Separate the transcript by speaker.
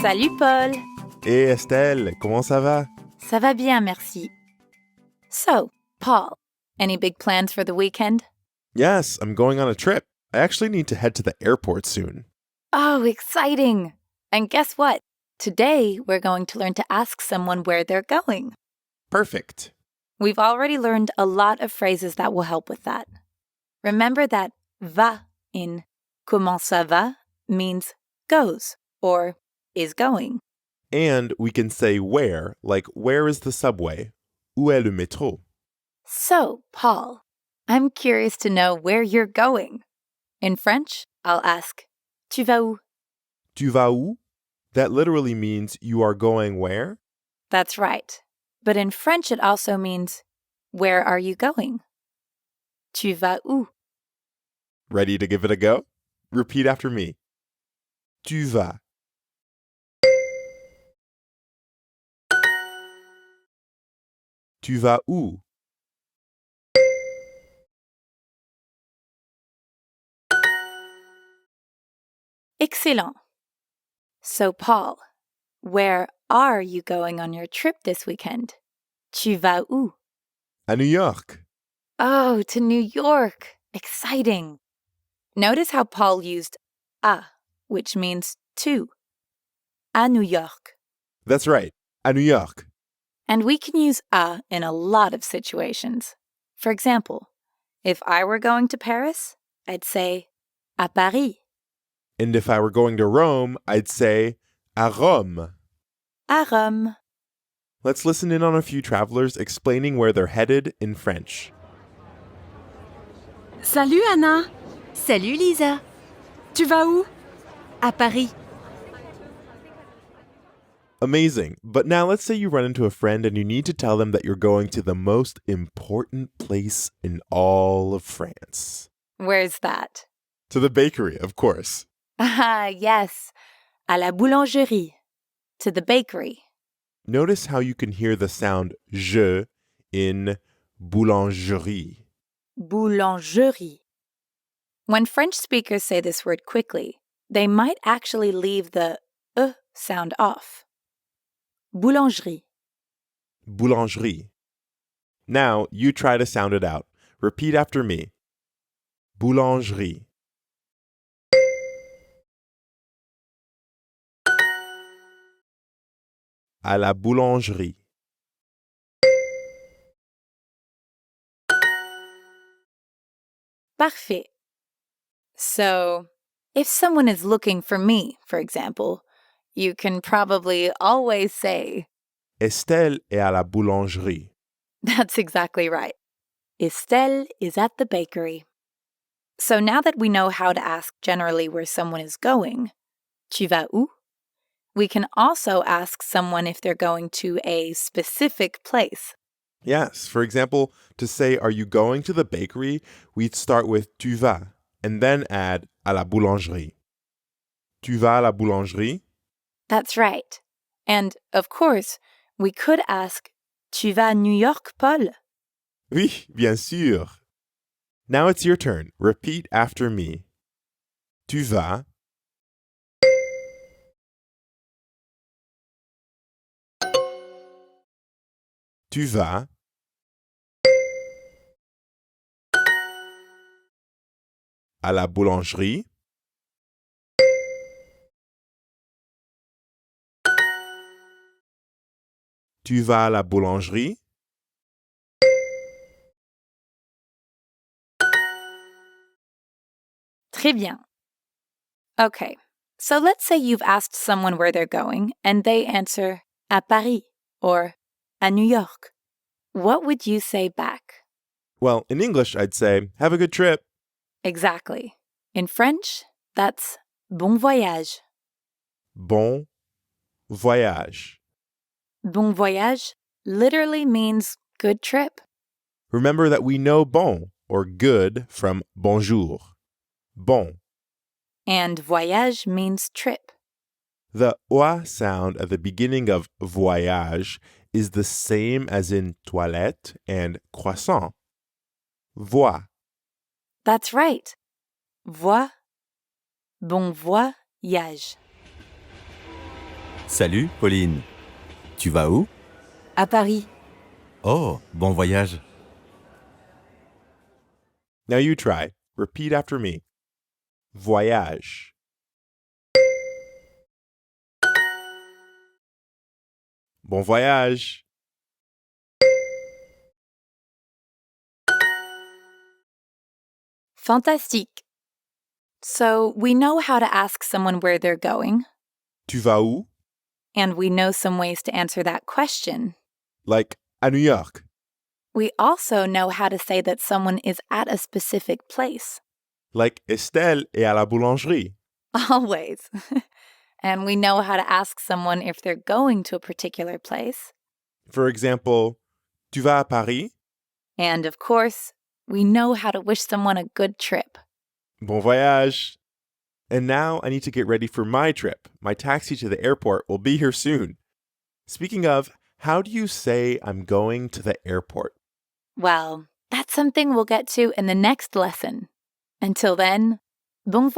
Speaker 1: Salut Paul!
Speaker 2: Hey Estelle, comment ça va?
Speaker 1: Ça va bien, merci. So, Paul, any big plans for the weekend?
Speaker 2: Yes, I'm going on a trip. I actually need to head to the airport soon.
Speaker 1: Oh, exciting! And guess what? Today, we're going to learn to ask someone where they're going.
Speaker 2: Perfect.
Speaker 1: We've already learned a lot of phrases that will help with that. Remember that va in comment ça va means goes or is going.
Speaker 2: And we can say where, like where is the subway? Où est le métro?
Speaker 1: So, Paul, I'm curious to know where you're going. In French, I'll ask, tu vas où?
Speaker 2: Tu vas où? That literally means you are going where?
Speaker 1: That's right. But in French, it also means, where are you going? Tu vas où?
Speaker 2: Ready to give it a go? Repeat after me. Tu vas. Tu vas où?
Speaker 1: Excellent. So, Paul, where are you going on your trip this weekend? Tu vas où?
Speaker 2: À New York.
Speaker 1: Oh, to New York. Exciting. Notice how Paul used à, which means to. À New York.
Speaker 2: That's right, à New York.
Speaker 1: And we can use à in a lot of situations. For example, if I were going to Paris, I'd say à Paris.
Speaker 2: And if I were going to Rome, I'd say à Rome.
Speaker 1: À Rome.
Speaker 2: Let's listen in on a few travelers explaining where they're headed in French.
Speaker 3: Salut Anna,
Speaker 4: Salut Lisa,
Speaker 3: tu vas où?
Speaker 4: à Paris.
Speaker 2: Amazing. But now let's say you run into a friend and you need to tell them that you're going to the most important place in all of France.
Speaker 1: Where's that?
Speaker 2: To the bakery, of course.
Speaker 1: Ah, yes. À la boulangerie. To the bakery.
Speaker 2: Notice how you can hear the sound je in boulangerie.
Speaker 1: Boulangerie. When French speakers say this word quickly, they might actually leave the sound off. Boulangerie.
Speaker 2: Boulangerie. Now you try to sound it out. Repeat after me. Boulangerie. À la boulangerie.
Speaker 1: Parfait. So, if someone is looking for me, for example, you can probably always say,
Speaker 2: Estelle est à la boulangerie.
Speaker 1: that's exactly right. Estelle is at the bakery. So now that we know how to ask generally where someone is going, tu vas où? We can also ask someone if they're going to a specific place.
Speaker 2: Yes, for example, to say, are you going to the bakery? We'd start with tu vas and then add à la boulangerie. Tu vas à la boulangerie?
Speaker 1: That's right. And, of course, we could ask, tu vas à New York, Paul?
Speaker 2: Oui, bien sûr. Now it's your turn. Repeat after me. Tu vas. Tu vas. À la boulangerie. Tu vas à la boulangerie.
Speaker 1: Très bien. Okay, so let's say you've asked someone where they're going and they answer à Paris or à New York. What would you say back?
Speaker 2: Well, in English, I'd say, have a good trip.
Speaker 1: Exactly. In French, that's bon voyage.
Speaker 2: Bon voyage.
Speaker 1: Bon voyage literally means good trip.
Speaker 2: Remember that we know bon, or good, from bonjour. Bon.
Speaker 1: And voyage means trip.
Speaker 2: The oa sound at the beginning of voyage is the same as in toilette and croissant. Voi.
Speaker 1: That's right. Bon voyage.
Speaker 5: Salut, Pauline. Tu vas où?
Speaker 4: À Paris.
Speaker 5: Oh, bon voyage.
Speaker 2: Now you try. Repeat after me. Voyage. Bon voyage.
Speaker 1: Fantastique. So we know how to ask someone where they're going,
Speaker 2: Tu vas où?
Speaker 1: and we know some ways to answer that question.
Speaker 2: Like à New York.
Speaker 1: We also know how to say that someone is at a specific place.
Speaker 2: Like Estelle est à la boulangerie.
Speaker 1: Always. And we know how to ask someone if they're going to a particular place.
Speaker 2: For example, tu vas à Paris?
Speaker 1: And of course, we know how to wish someone a good trip.
Speaker 2: Bon voyage. And now I need to get ready for my trip. My taxi to the airport will be here soon. Speaking of, how do you say I'm going to the airport?
Speaker 1: Well, that's something we'll get to in the next lesson. Until then, bon